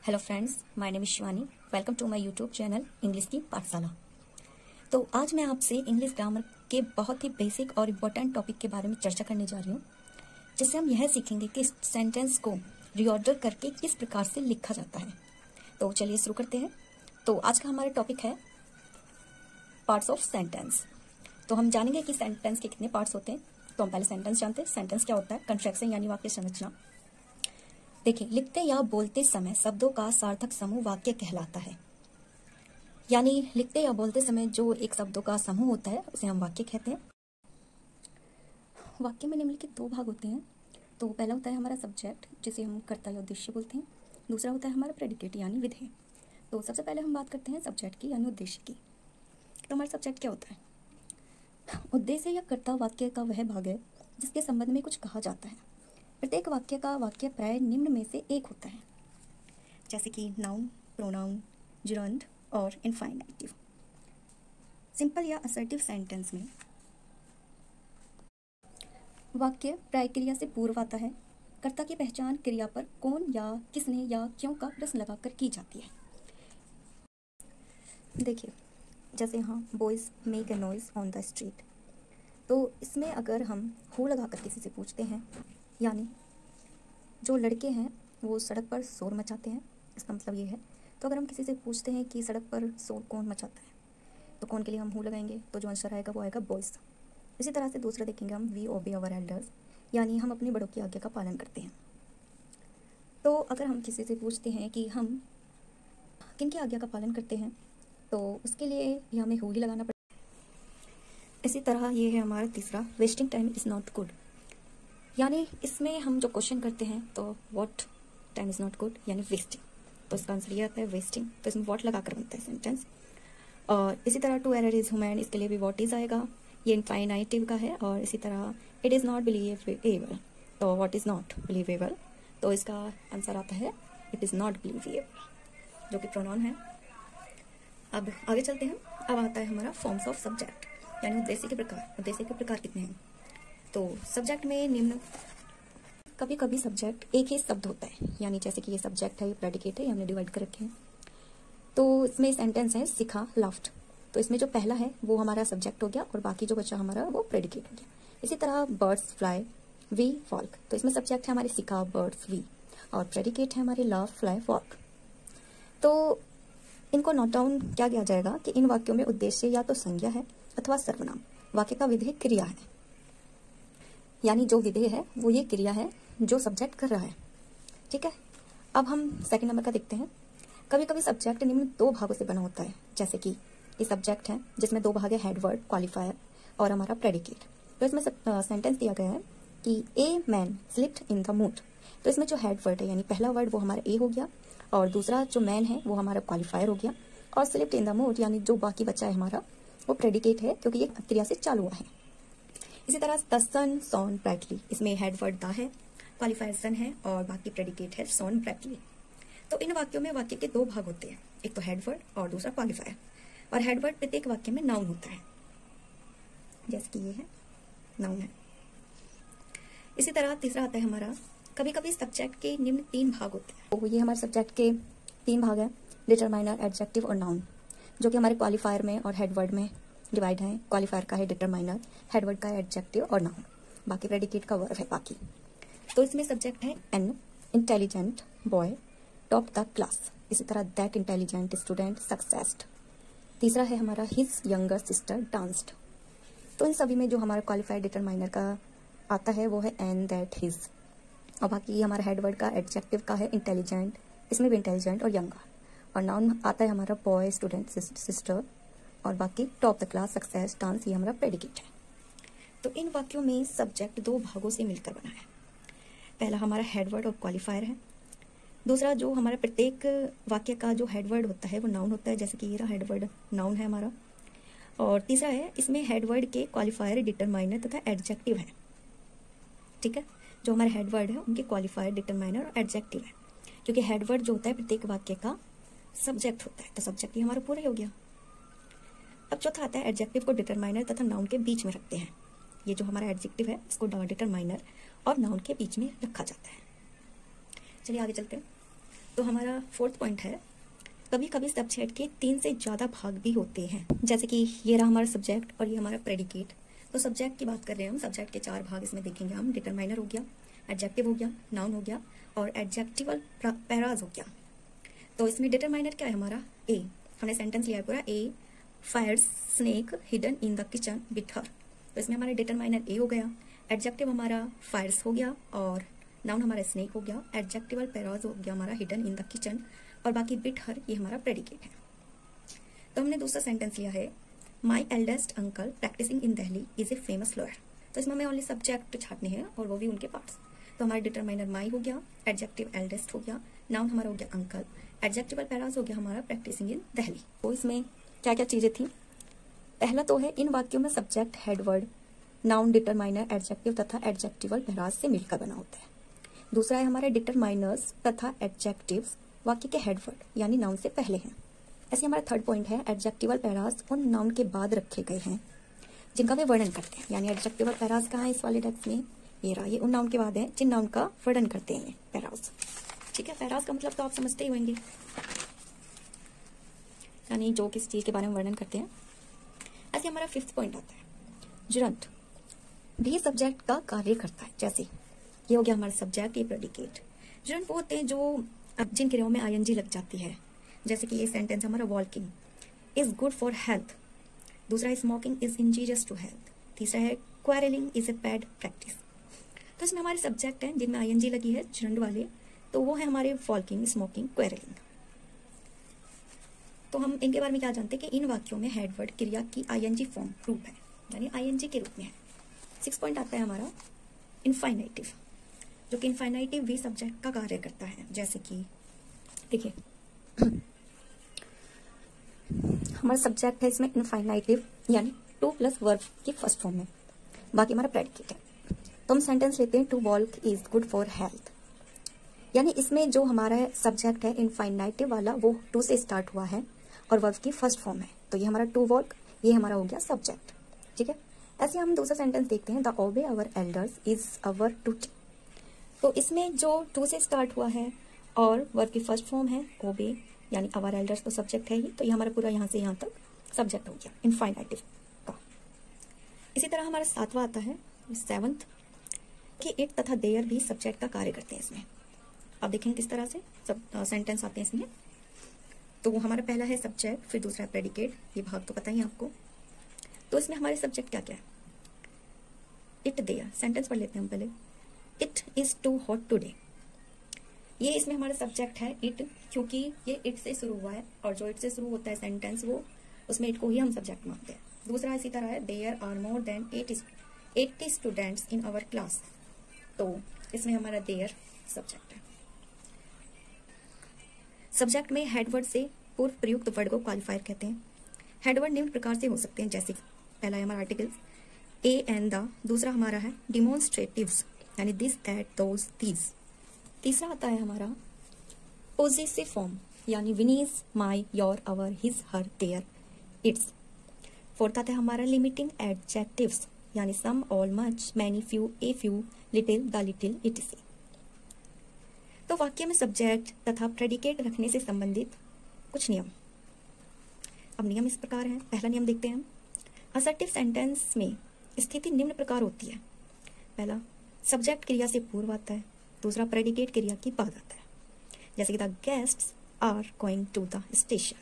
Hello friends, my name is Shivani. Welcome to my YouTube channel English की पाठशाला। तो आज मैं आपसे इंग्लिश ग्रामर के बहुत ही बेसिक और इम्पोर्टेंट टॉपिक के बारे में चर्चा करने जा रही हूँ, जिससे हम यह सीखेंगे कि सेंटेंस को रीऑर्डर करके किस प्रकार से लिखा जाता है। तो चलिए शुरू करते हैं। तो आज का हमारा टॉपिक है पार्ट्स ऑफ सेंटेंस। तो हम जानेंगे कि सेंटेंस के कितने पार्ट्स होते हैं। तो हम पहले सेंटेंस जानते हैं। सेंटेंस क्या होता है? कंट्रैक्शन यानी वाक्य संरचना। देखिए, लिखते या बोलते समय शब्दों का सार्थक समूह वाक्य कहलाता है। यानी लिखते या बोलते समय जो एक शब्दों का समूह होता है उसे हम वाक्य कहते हैं। वाक्य में निम्नलिखित दो भाग होते हैं। तो पहला होता है हमारा सब्जेक्ट, जिसे हम कर्ता या उद्देश्य बोलते हैं। दूसरा होता है हमारा प्रेडिकेट यानी विधेय। तो सबसे पहले हम बात करते हैं सब्जेक्ट की यानी उद्देश्य की। तो हमारा सब्जेक्ट क्या होता है? उद्देश्य या कर्ता वाक्य का वह भाग है जिसके संबंध में कुछ कहा जाता है। प्रत्येक वाक्य का वाक्य प्राय निम्न में से एक होता है, जैसे कि नाउन, प्रोनाउन, जुरंड और इनफाइनेटिव। सिंपल या असर्टिव सेंटेंस में वाक्य प्राय क्रिया से पूर्व आता है। कर्ता की पहचान क्रिया पर कौन या किसने या क्यों का प्रश्न लगाकर की जाती है। देखिए, जैसे यहाँ boys make a noise on the street. तो इसमें अगर हम हु लगाकर किसी से पूछते हैं, यानी जो लड़के हैं वो सड़क पर शोर मचाते हैं, इसका मतलब ये है। तो अगर हम किसी से पूछते हैं कि सड़क पर शोर कौन मचाता है, तो कौन के लिए हम हु लगाएंगे, तो जो आंसर आएगा वो आएगा बॉयज़। इसी तरह से दूसरा देखेंगे हम, वी ओबे आवर एल्डर्स, यानी हम अपने बड़ों की आज्ञा का पालन करते हैं। तो अगर हम किसी से पूछते हैं कि हम किन की आज्ञा का पालन करते हैं, तो उसके लिए भी हमें हु ही लगाना पड़ेगा। इसी तरह ये है हमारा तीसरा, wasting time is not good. यानी इसमें हम जो क्वेश्चन करते हैं, तो what time is not good यानी वेस्टिंग। तो इसका आंसर ये आता है वेस्टिंग। तो इसमें व्हाट लगाकर बनता है सेंटेंस। और इसी तरह टू एरर इज ह्यूमन, इसके लिए भी व्हाट इज आएगा, ये इनफाइनाइटिव का है। और इसी तरह इट इज़ नॉट बिलीवेबल, तो व्हाट इज़ नॉट बिलीवेबल, तो इसका आंसर आता है इट इज़ नॉट बिलीवेबल, जो कि प्रोनाउन है। अब आगे चलते हैं। अब आता है हमारा फॉर्म्स ऑफ सब्जेक्ट, यानी उद्देश्य के प्रकार। उद्देश्य के प्रकार कितने हैं? तो सब्जेक्ट में निम्न, कभी कभी सब्जेक्ट एक ही शब्द होता है, यानी जैसे कि ये सब्जेक्ट है, ये प्रेडिकेट है, ये हमने डिवाइड कर रखे हैं। तो इसमें सेंटेंस है सिखा, लाफ्ट। तो इसमें जो पहला है वो हमारा सब्जेक्ट हो गया और बाकी जो बचा हमारा वो प्रेडिकेट हो गया। इसी तरह बर्ड्स फ्लाई, वी वॉक। तो इसमें सब्जेक्ट है हमारे सिखा, बर्ड्स, वी, और प्रेडिकेट है हमारे लव, फ्लाई, वॉक। तो इनको नोट डाउन क्या किया जाएगा कि इन वाक्यों में उद्देश्य या तो संज्ञा है अथवा सर्वनाम। वाक्य का विधेय क्रिया है, यानी जो विधेय है वो ये क्रिया है जो सब्जेक्ट कर रहा है। ठीक है। अब हम सेकंड नंबर का देखते हैं। कभी कभी सब्जेक्ट निम्न दो भागों से बना होता है, जैसे कि ये सब्जेक्ट है जिसमें दो भाग है, हेडवर्ड, क्वालिफायर और हमारा प्रेडिकेट। तो इसमें सेंटेंस दिया गया है कि a man slipped in the mood. तो इसमें जो हेडवर्ड है यानी पहला वर्ड वो हमारा ए हो गया, और दूसरा जो मैन है वो हमारा क्वालिफायर हो गया, और स्लिप्ड इन द मूड यानी जो बाकी बचा है हमारा वो प्रेडिकेट है, क्योंकि ये क्रिया से चालू हुआ है। इसी तरह द सन सॉन ब्राइटली, इसमें हेडवर्ड द है, क्वालिफायर सन है, और बाकी प्रेडिकेट है सॉन ब्राइटली। तो इन वाक्यों में वाक्य के दो भाग होते हैं, एक तो हेडवर्ड और दूसरा क्वालिफायर। और हेडवर्ड प्रत्येक वाक्य में नाउन होता है, जैसे कि ये है नाउन है। इसी तरह तीसरा आता है हमारा, कभी कभी सब्जेक्ट के निम्न तीन भाग होते हैं। तो ये हमारे सब्जेक्ट के तीन भाग हैं, डिटरमाइनर, एडजेक्टिव और नाउन, जो कि हमारे क्वालिफायर में और हेडवर्ड में डिवाइड है। क्वालिफायर का है डिटरमाइनर, हेडवर्ड का है एडजेक्टिव और नाउन, बाकी प्रेडिकेट का वर्ब है बाकी। तो इसमें सब्जेक्ट है an, intelligent boy, top the class. इसी तरह दैट इंटेलिजेंट स्टूडेंट सक्सेस्ड। तीसरा है हमारा हिज यंगर सिस्टर डांस्ड। तो इन सभी में जो हमारा क्वालिफायर डिटरमाइनर का आता है वो है एन, दैट, हिज, और बाकी हमारा हेडवर्ड का एडजेक्टिव का है इंटेलिजेंट, इसमें भी इंटेलिजेंट और यंगर, और नाउन आता है हमारा बॉय, स्टूडेंट, सिस्टर, और बाकी top the class, success, dance, ये हमारा प्रेडिकेट है। तो इन वाक्यों में सब्जेक्ट दो भागों से मिलकर बना है। पहला हमारा हेडवर्ड और क्वालिफायर है। दूसरा जो हमारा प्रत्येक वाक्य का जो हेडवर्ड होता है वो नाउन होता है, जैसे कि ये रहा हेडवर्ड नाउन है हमारा। और तीसरा है, इसमें हेडवर्ड के क्वालिफायर, डिटरमाइनर तथा एडजेक्टिव है। ठीक है। जो हमारे हेडवर्ड है उनके क्वालिफायर, डिटरमाइनर और एडजेक्टिव है, क्योंकि हेडवर्ड जो होता है प्रत्येक वाक्य का सब्जेक्ट होता है। तो सब्जेक्ट ये हमारा पूरा ही हो गया। अब चौथा आता है, एडजेक्टिव को डिटरमाइनर तथा नाउन के बीच में रखते हैं। ये जो हमारा एडजेक्टिव है इसको डिटरमाइनर और नाउन के बीच में रखा जाता है। चलिए आगे चलते हैं। तो हमारा फोर्थ पॉइंट है, कभी कभी सब्जेक्ट के 3 से ज़्यादा भाग भी होते हैं। जैसे कि ये रहा हमारा सब्जेक्ट और ये हमारा प्रेडिकेट। तो सब्जेक्ट की बात कर रहे हैं हम, सब्जेक्ट के 4 भाग इसमें देखेंगे हम। डिटरमाइनर हो गया, एडजेक्टिव हो गया, नाउन हो गया और एडजेक्टिवल पैराज हो गया। तो इसमें डिटरमाइनर क्या है हमारा, ए। हमने सेंटेंस लिया है पूरा, a fire snake hidden in the kitchen with her. तो इसमें हमारा डिटरमाइनर ए हो गया, एडजेक्टिव हमारा फायर्स हो गया और नाउन हमारा स्नेक हो गया, एडजेक्टिवल पैराज हो गया हमारा हिडन इन द किचन और बाकी विथ हर ये हमारा प्रेडिकेट है। तो हमने दूसरा सेंटेंस लिया है, my eldest uncle practising in Delhi is a famous lawyer. तो इसमें हमें ओनली सब्जेक्ट छाटने हैं और वो भी उनके पार्ट्स। तो हमारा डिटरमाइनर माई हो गया, एडजेक्टिव एल्डेस्ट हो गया, नाउन हमारा हो गया अंकल, एडजेक्टिवल पैराज हो गया हमारा प्रैक्टिसिंग इन दिल्ली। तो इसमें क्या क्या चीज़ें थी, पहला तो है इन वाक्यों में subject headword noun determiner adjective तथा एडजेक्टिवल पैराज से मिलकर बना होता है। दूसरा है हमारे डिटरमाइनर्स तथा एडजेक्टिव्स वाक्य के हेडवर्ड यानी नाउन से पहले हैं। ऐसे हमारा थर्ड पॉइंट है, एडजेक्टिवल पैराज उन नाउन के बाद रखे गए हैं जिनका वे वर्णन करते हैं। यानी एडजेक्टिवल पैराज कहाँ है इस वाले टेक्स्ट में, ये रहा, ये उन नाउन के बाद है जिन नाउन का वर्णन करते हैं पैराज। ठीक है, पैराज का मतलब तो आप समझते ही होंगे, यानी जो किस चीज के बारे में वर्णन करते हैं। ऐसे हमारा फिफ्थ पॉइंट आता है, जुरंत भी सब्जेक्ट का कार्य करता है। जैसे ये हो गया हमारा सब्जेक्ट, ये प्रेडिकेट। जुरंत वो होते हैं जो जिन क्रियाओं में आईएनजी लग जाती है। जैसे कि ये सेंटेंस हमारा, walking is good for health. दूसरा है smoking is injurious to health. तीसरा है quarrelling is a bad practice. तो इसमें हमारे सब्जेक्ट हैं जिनमें आईएनजी लगी है जुरंत वाले, तो वो है हमारे वॉकिंग, स्मोकिंग, क्वारलिंग। तो हम इनके बारे में क्या जानते हैं कि इन वाक्यों में हेडवर्ड क्रिया की आईएनजी फॉर्म रूप है, यानी आईएनजी के रूप में है। 6 पॉइंट आता है हमारा इनफाइनाइटिव, जो कि इनफाइनाइटिव भी सब्जेक्ट का कार्य करता है। जैसे कि देखिए हमारा सब्जेक्ट है इसमें इनफाइनाइटिव यानी टू प्लस वर्ब की फर्स्ट फॉर्म में, बाकी हमारा प्रेडिकेट है। तो हम सेंटेंस लेते हैं, to walk is good for health. यानी इसमें जो हमारा सब्जेक्ट है इनफाइनाइटिव वाला वो टू से स्टार्ट हुआ है और वर्ब की फर्स्ट फॉर्म है। तो ये हमारा टू वॉक, ये हमारा हो गया सब्जेक्ट। ठीक है, ऐसे हम दूसरा सेंटेंस देखते हैं, the obey our elders is our duty. तो इसमें जो टू से स्टार्ट हुआ है और वर्ब की फर्स्ट फॉर्म है ओबे यानी अवर एल्डर्स, तो सब्जेक्ट है ही, तो ये हमारा पूरा यहाँ से यहाँ तक सब्जेक्ट हो गया इनफाइनाइटिव का। इसी तरह हमारा 7वां आता है, 7th, कि इट तथा देयर भी सब्जेक्ट का कार्य करते हैं इसमें। आप देखेंगे किस तरह से सब सेंटेंस आते हैं इसमें। तो वो हमारा पहला है सब्जेक्ट, फिर दूसरा प्रेडिकेट, ये भाग तो पता ही है आपको। तो इसमें हमारे सब्जेक्ट क्या क्या है, इट देयर। सेंटेंस पढ़ लेते हैं हम पहले, it is too hot today. ये इसमें हमारा सब्जेक्ट है इट, क्योंकि ये इट से शुरू हुआ है और जो इट से शुरू होता है सेंटेंस वो उसमें इट को ही हम सब्जेक्ट मानते हैं। दूसरा इसी तरह है, there are more than 80 students in our class. तो इसमें हमारा देयर सब्जेक्ट है। सब्जेक्ट में हेडवर्ड से पूर्व प्रयुक्त वर्ड को क्वालिफायर कहते हैं। हेडवर्ड निम्न प्रकार से हो सकते हैं, जैसे पहला है हमारा आर्टिकल्स ए एंड द, दूसरा हमारा है डिमोन्स्ट्रेटिव्स यानी दिस दैट दोज दीज। तीसरा आता है हमारा पोजेसिव फॉर्म यानी विनीज, my, your, our, his, her, their, its. Fourth आता है हमारा लिमिटिंग एडजेक्टिव्स यानी some, all, much, many, few, a few, little, the little, its. तो वाक्य में सब्जेक्ट तथा प्रेडिकेट रखने से संबंधित कुछ नियम। अब नियम इस प्रकार हैं। पहला नियम देखते हैं हम, असर्टिव सेंटेंस में स्थिति निम्न प्रकार होती है। पहला, सब्जेक्ट क्रिया से पूर्व आता है, दूसरा प्रेडिकेट क्रिया के बाद आता है। जैसे कि the guests are going to the station.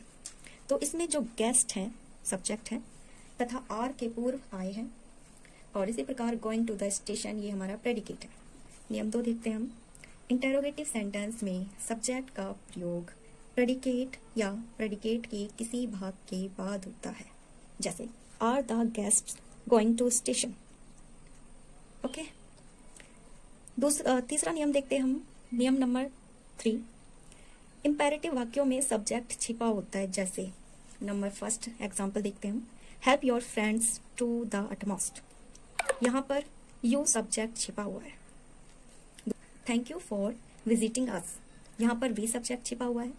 तो इसमें जो गेस्ट हैं सब्जेक्ट है तथा आर के पूर्व आए हैं, और इसी प्रकार गोइंग टू द स्टेशन ये हमारा प्रेडिकेट है। नियम 2 देखते हैं हम, इंटेरोगेटिव सेंटेंस में सब्जेक्ट का प्रयोग प्रेडिकेट या प्रेडिकेट के किसी भाग के बाद होता है। जैसे are the guests going to station. Okay, तीसरा नियम देखते हैं हम, नियम नंबर 3, इंपेरेटिव वाक्यों में सब्जेक्ट छिपा होता है। जैसे नंबर 1 एग्जाम्पल देखते हैं हम, help your friends to the utmost. यहाँ पर यू सब्जेक्ट छिपा हुआ है। Thank you for visiting us, यहाँ पर वी सब्जेक्ट छिपा हुआ है।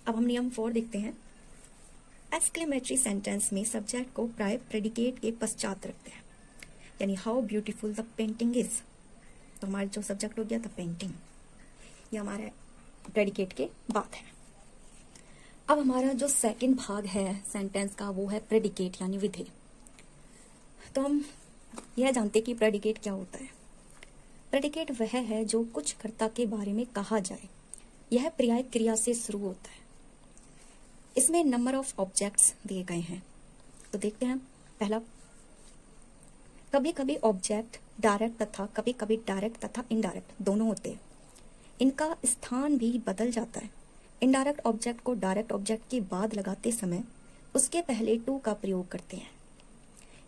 अब हम नियम 4 देखते हैं, एक्सक्लेमेटरी सेंटेंस में सब्जेक्ट को प्राय प्रेडिकेट के पश्चात रखते हैं। यानी how beautiful the painting is, तो हमारा जो सब्जेक्ट हो गया द पेंटिंग, ये हमारा प्रेडिकेट के बाद है। अब हमारा जो सेकंड भाग है सेंटेंस का वो है प्रेडिकेट यानी विधेय। तो हम यह जानते कि प्रेडिकेट क्या होता है। प्रेडिकेट वह है जो कुछ कर्ता के बारे में कहा जाए। यह पर्याय क्रिया से शुरू होता है। इसमें नंबर ऑफ ऑब्जेक्ट्स दिए गए हैं। तो देखते हैं पहला, कभी कभी ऑब्जेक्ट डायरेक्ट तथा कभी कभी डायरेक्ट तथा इनडायरेक्ट दोनों होते हैं। इनका स्थान भी बदल जाता है। इनडायरेक्ट ऑब्जेक्ट को डायरेक्ट ऑब्जेक्ट के बाद लगाते समय उसके पहले टू का प्रयोग करते हैं।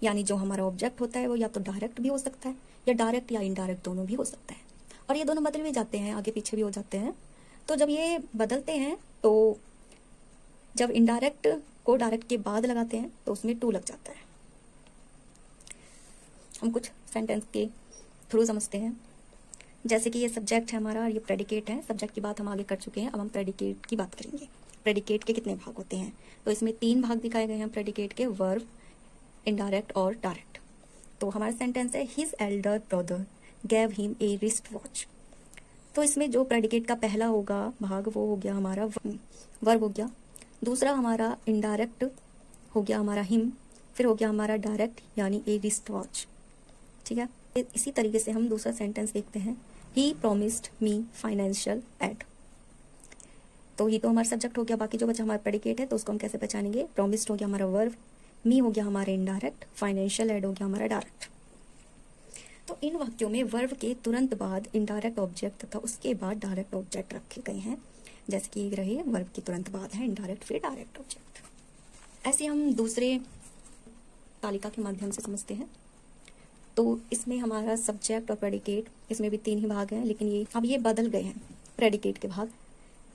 यानी जो हमारा ऑब्जेक्ट होता है वो या तो डायरेक्ट भी हो सकता है या डायरेक्ट या इनडायरेक्ट दोनों भी हो सकता है। और ये दोनों बदल भी जाते हैं, आगे पीछे भी हो जाते हैं। तो जब ये बदलते हैं तो जब इनडायरेक्ट को डायरेक्ट के बाद लगाते हैं तो उसमें टू लग जाता है। हम कुछ सेंटेंस के थ्रू समझते हैं। जैसे कि ये सब्जेक्ट है हमारा और ये प्रेडिकेट है। सब्जेक्ट की बात हम आगे कर चुके हैं, अब हम प्रेडिकेट की बात करेंगे। प्रेडिकेट के कितने भाग होते हैं? तो इसमें 3 भाग दिखाए गए हैं प्रेडिकेट के, वर्ब, इनडायरेक्ट और डायरेक्ट। तो हमारा सेंटेंस है his elder brother gave him a wrist watch. तो इसमें जो प्रेडिकेट का पहला होगा भाग वो हो गया हमारा वर्ब हो गया। दूसरा हमारा इनडायरेक्ट हो गया हमारा हिम, फिर हो गया हमारा डायरेक्ट यानी ए रिस्ट वॉच। ठीक है, इसी तरीके से हम दूसरा सेंटेंस देखते हैं, ही प्रोमिस्ड मी फाइनेंशियल एड। तो ये तो हमारा सब्जेक्ट हो गया, बाकी जो बचा हमारा प्रेडिकेट है तो उसको हम कैसे पहचानेंगे? प्रोमिस्ड हो गया हमारा वर्ब, मी हो गया हमारा इनडायरेक्ट, फाइनेंशियल एड हो गया हमारा डायरेक्ट। तो इन वाक्यों में वर्ब के तुरंत बाद इनडायरेक्ट ऑब्जेक्ट तथा उसके बाद डायरेक्ट ऑब्जेक्ट रखे गए हैं। जैसे कि रहे वर्ब के तुरंत बाद है इनडायरेक्ट, फिर डायरेक्ट ऑब्जेक्ट। ऐसे हम दूसरे तालिका के माध्यम से समझते हैं। तो इसमें हमारा सब्जेक्ट और प्रेडिकेट, इसमें भी 3 ही भाग हैं, लेकिन ये बदल गए हैं प्रेडिकेट के भाग।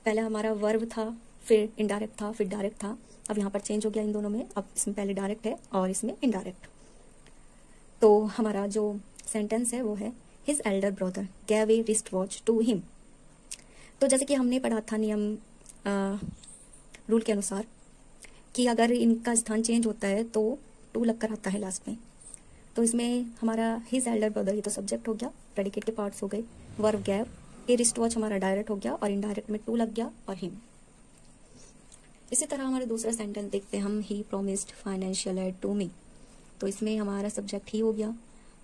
पहले हमारा वर्ब था, फिर इनडायरेक्ट था, फिर डायरेक्ट था। अब यहाँ पर चेंज हो गया इन दोनों में, अब इसमें पहले डायरेक्ट है और इसमें इनडायरेक्ट। तो हमारा जो सेंटेंस है वो है his elder brother gave a wrist watch to him. तो जैसे कि हमने पढ़ा था नियम रूल के अनुसार कि अगर इनका स्थान चेंज होता है तो टू लगकर आता है लास्ट में। तो इसमें हमारा हिज एल्डर ब्रदर ये तो सब्जेक्ट हो गया, प्रेडिकेट के पार्ट्स हो गए, verb gave, a wrist watch हमारा डायरेक्ट हो गया और इनडायरेक्ट में टू लग गया और हिम। इसी तरह हमारे दूसरा सेंटेंस देखते हैं हम, he promised financial aid to me. तो इसमें हमारा सब्जेक्ट ही हो गया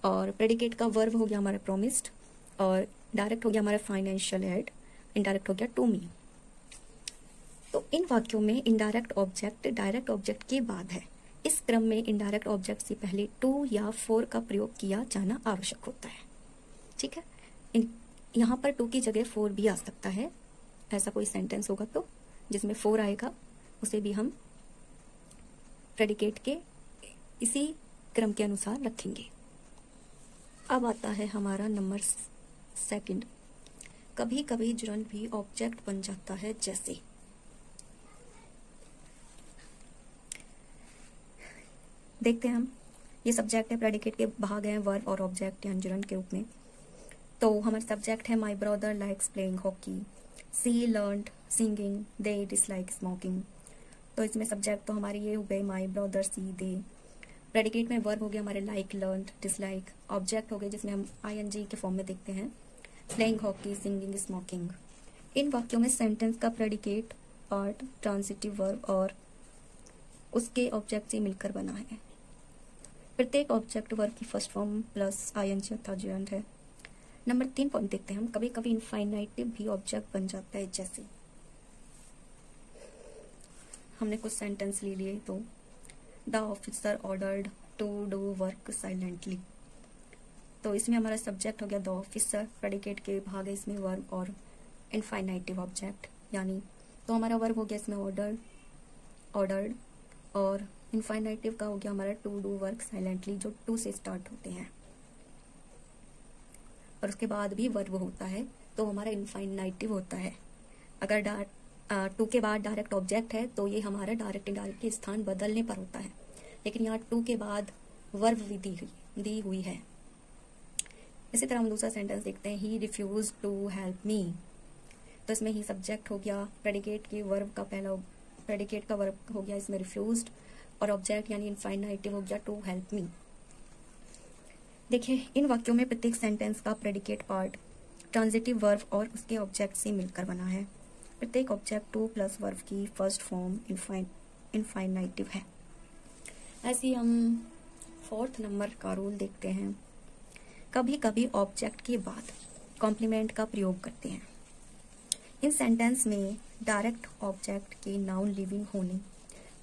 और प्रेडिकेट का वर्ब हो गया हमारा प्रोमिस्ड और डायरेक्ट हो गया हमारा फाइनेंशियल एड, इनडायरेक्ट हो गया टू मी। तो इन वाक्यों में इनडायरेक्ट ऑब्जेक्ट डायरेक्ट ऑब्जेक्ट के बाद है। इस क्रम में इनडायरेक्ट ऑब्जेक्ट से पहले टू या फोर का प्रयोग किया जाना आवश्यक होता है। ठीक है, यहाँ पर टू की जगह फोर भी आ सकता है। ऐसा कोई सेंटेंस होगा तो जिसमें फोर आएगा उसे भी हम प्रेडिकेट के इसी क्रम के अनुसार रखेंगे। अब आता है हमारा नंबर 2, कभी कभी जुरंड भी ऑब्जेक्ट बन जाता है। जैसे देखते हैं हम, ये सब्जेक्ट है, प्रेडिकेट के भाग हैं वर्ब और ऑब्जेक्ट यानी जुरंड के रूप में। तो हमारा सब्जेक्ट है my brother likes playing hockey, she learned singing, they dislike smoking. तो इसमें सब्जेक्ट तो हमारे ये हो गए my brother, she, they. Predicate में वर्ब हो गया हमारे लाइक, लर्नड, डिसलाइक। ऑब्जेक्ट हो गए जिसमें हम आईएनजी के फॉर्म में देखते हैं, प्लेइंग हॉकी, सिंगिंग, स्मोकिंग। इन वाक्यों में सेंटेंस का प्रेडिकेट पार्ट ट्रांजिटिव वर्ब और उसके ऑब्जेक्ट से मिलकर बना है। प्रत्येक ऑब्जेक्ट वर्ब की फर्स्ट फॉर्म प्लस आईएनजी अर्थात जुरंड है। नंबर 3 पॉइंट देखते हैं हम, कभी कभी इनफाइनाइटिव भी ऑब्जेक्ट बन जाता है। जैसे हमने कुछ सेंटेंस ले लिए, तो the officer ordered to do work silently. तो इसमें हमारा सब्जेक्ट हो गया द ऑफिसर, प्रेडिकेट के भाग है इसमें वर्ब और इनफाइनाइटिव ऑब्जेक्ट यानी, तो हमारा वर्ब हो गया इसमें ऑर्डर्ड और इनफाइनाइटिव का हो गया हमारा टू डू वर्क साइलेंटली, जो टू से स्टार्ट होते हैं और उसके बाद भी वर्ब होता है तो हमारा इनफाइनाइटिव होता है। अगर टू के बाद डायरेक्ट ऑब्जेक्ट है तो ये हमारा डायरेक्ट इनडायरेक्ट के स्थान बदलने पर होता है, लेकिन यहाँ टू के बाद वर्ब भी दी हुई है। इसी तरह हम दूसरा सेंटेंस देखते हैं, he refused to help me. तो इसमें ही सब्जेक्ट हो गया, प्रेडिकेट का वर्ब हो गया इसमें रिफ्यूज्ड और ऑब्जेक्ट यानी इनफाइनाइटिव हो गया टू हेल्प मी। देखिए, इन वाक्यों में प्रत्येक सेंटेंस का प्रेडिकेट पार्ट ट्रांजिटिव वर्ब और उसके ऑब्जेक्ट से मिलकर बना है। प्रत्येक ऑब्जेक्ट टू प्लस वर्ब की फर्स्ट फॉर्म इनफाइनाइटिव है। ऐसे ही हम 4th नंबर का रूल देखते हैं। कभी कभी ऑब्जेक्ट के बाद कॉम्प्लीमेंट का प्रयोग करते हैं। इन सेंटेंस में डायरेक्ट ऑब्जेक्ट के नाउन लिविंग होने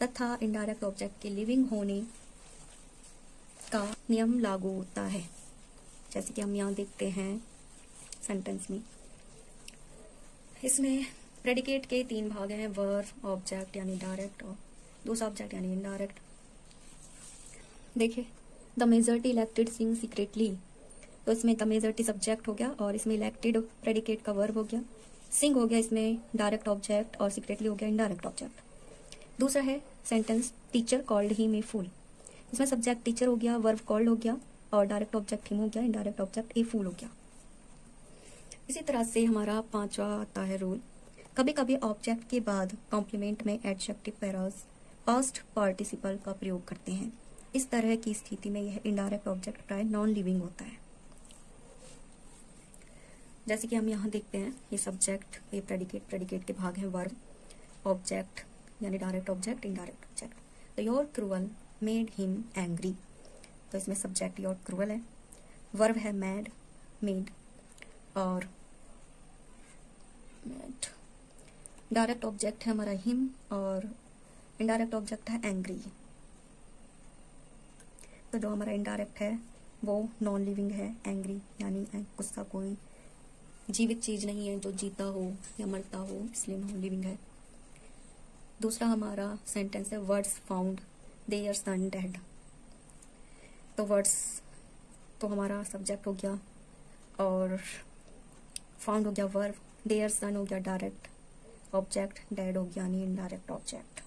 तथा इनडायरेक्ट ऑब्जेक्ट के लिविंग होने का नियम लागू होता है। जैसे कि हम यहाँ देखते हैं सेंटेंस में, इसमें प्रेडिकेट के 3 भाग हैं, वर्ब, ऑब्जेक्ट यानी डायरेक्ट और दूसरा ऑब्जेक्ट यानी इनडायरेक्ट। देखिए, the majority elected Singh secretly, तो इसमें द मेजॉरिटी सब्जेक्ट हो गया और इसमें इलेक्टेड प्रेडिकेट का वर्ब हो गया, सिंग हो गया इसमें डायरेक्ट ऑब्जेक्ट और सीक्रेटली हो गया इनडायरेक्ट ऑब्जेक्ट। दूसरा है sentence teacher called him a fool, इसमें सब्जेक्ट टीचर हो गया, वर्ब कॉल्ड हो गया और डायरेक्ट ऑब्जेक्ट हिम हो गया, इनडायरेक्ट ऑब्जेक्ट ए फूल हो गया। इसी तरह से हमारा 5वां आता है रूल, कभी कभी ऑब्जेक्ट के बाद कॉम्प्लीमेंट में एडजेक्टिव पैराज पास्ट पार्टिसिपल का प्रयोग करते हैं। इस तरह की स्थिति में यह इनडायरेक्ट ऑब्जेक्ट प्राय नॉन लिविंग होता है। जैसे कि हम यहाँ देखते हैं, ये सब्जेक्ट, ये प्रेडिकेट के भाग हैं, वर्ब, ऑब्जेक्ट यानी डायरेक्ट ऑब्जेक्ट, इनडायरेक्ट ऑब्जेक्ट। तो your cruel made him angry, तो इसमें सब्जेक्ट योर क्रूअल है, वर्ब है मैड, मेड और डायरेक्ट ऑब्जेक्ट है हमारा हिम और इनडायरेक्ट ऑब्जेक्ट है एंग्री। तो जो हमारा इनडायरेक्ट है वो नॉन लिविंग है, एंग्री यानी गुस्सा कोई जीवित चीज नहीं है जो जीता हो या मरता हो, इसलिए नॉन लिविंग है। दूसरा हमारा सेंटेंस है words found their son dead, तो वर्ड्स तो हमारा सब्जेक्ट हो गया और फाउंड हो गया वर्ब, देयर सन हो गया डायरेक्ट ऑब्जेक्ट, डेड हो गया यानी इनडायरेक्ट ऑब्जेक्ट।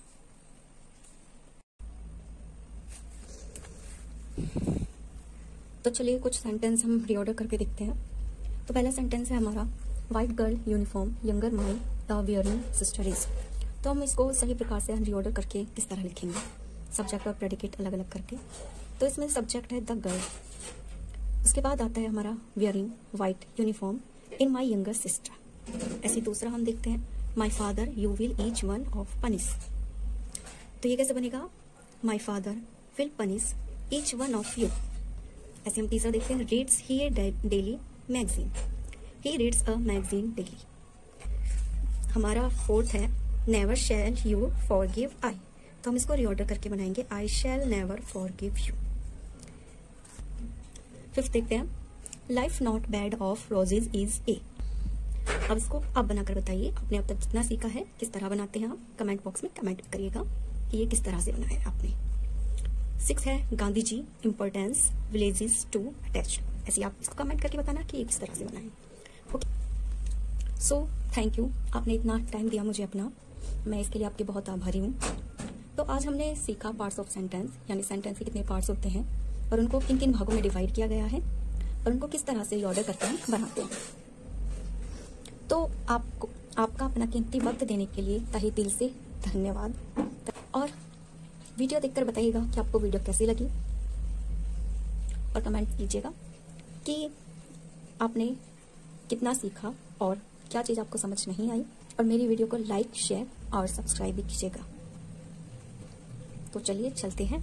तो चलिए कुछ सेंटेंस हम रीऑर्डर करके देखते हैं। तो पहला सेंटेंस है हमारा, white girl uniform younger my the wearing sister is. तो हम इसको सही प्रकार से रीऑर्डर करके किस तरह लिखेंगे, सब्जेक्ट और प्रेडिकेट अलग अलग करके। तो इसमें सब्जेक्ट है द गर्ल, उसके बाद आता है हमारा wearing white uniform in my younger sister. ऐसे दूसरा हम देखते हैं, my father you will each one of punish, तो ये कैसे बनेगा, my father will punish each one of you. ऐसे हम तीसरा देखते हैं, reads he A daily magazine, he reads a magazine daily. हमारा 4th है, नेवर शैल यू फॉरगिव आई, तो हम इसको रीऑर्डर करके बनाएंगे, आई शैल नेवर फॉरगिव यू। 5th देखते हैं, life not bed of roses is a. अब इसको आप बनाकर बताइए, आपने अब तक जितना सीखा है किस तरह बनाते हैं आप, कमेंट बॉक्स में कमेंट करिएगा कि ये किस तरह से बनाया आपने। 6 है, Gandhi ji importance villages to attach, ऐसे आप इसको कमेंट करके बताना कि ये किस तरह से बनाए। ओके, सो थैंक यू, आपने इतना टाइम दिया मुझे अपना, मैं इसके लिए आपकी बहुत आभारी हूँ। तो आज हमने सीखा पार्ट्स ऑफ सेंटेंस, यानी सेंटेंस के कितने पार्ट्स होते हैं और उनको किन किन भागों में डिवाइड किया गया है और उनको किस तरह से रीऑर्डर करके हम बनाते हैं। तो आपका अपना कीमती वक्त देने के लिए तहे दिल से धन्यवाद। और वीडियो देखकर बताइएगा कि आपको वीडियो कैसी लगी और कमेंट कीजिएगा कि आपने कितना सीखा और क्या चीज़ आपको समझ नहीं आई, और मेरी वीडियो को लाइक, शेयर और सब्सक्राइब भी कीजिएगा। तो चलिए चलते हैं।